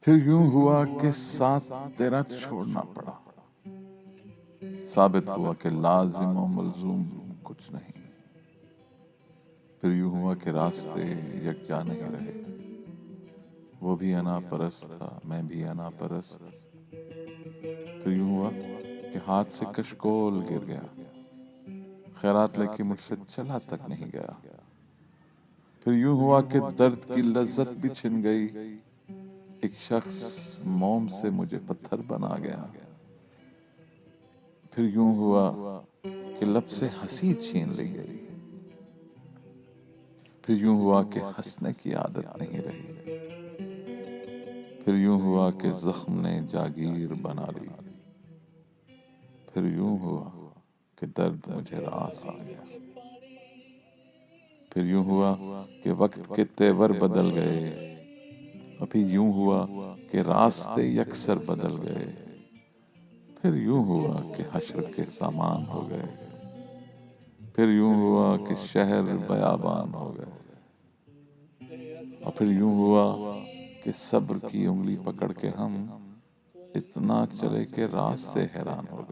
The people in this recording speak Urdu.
پھر یوں ہوا کہ ساتھ تیرا چھوڑنا پڑا، ثابت ہوا کہ لازم و ملزوم کچھ نہیں۔ پھر یوں ہوا کہ راستے یکجا نہیں رہے، وہ بھی انا پرست تھا، میں بھی انا پرست۔ پھر یوں ہوا کہ ہاتھ سے کشکول گر گیا، خیرات لے کے مجھ سے چلا تک نہیں گیا۔ پھر یوں ہوا کہ درد کی لذت بھی چھن گئی، ایک شخص موم سے مجھے پتھر بنا گیا۔ پھر یوں ہوا کہ لب سے ہنسی چھین لی گئی، پھر یوں ہوا کہ ہنسنے کی عادت نہیں رہی۔ پھر یوں ہوا کہ زخم نے جاگیر بنا لی، پھر یوں ہوا کہ درد مجھے راس آ گیا۔ پھر یوں ہوا کہ وقت کے تیور بدل گئے، ابھی یوں ہوا کہ راستے یکسر بدل گئے۔ پھر یوں ہوا کہ حشر کے سامان ہو گئے، پھر یوں ہوا کہ شہر بیابان ہو گئے، اور پھر یوں ہوا کہ صبر کی انگلی پکڑ کے ہم اتنا چلے کہ راستے حیران ہو گئے۔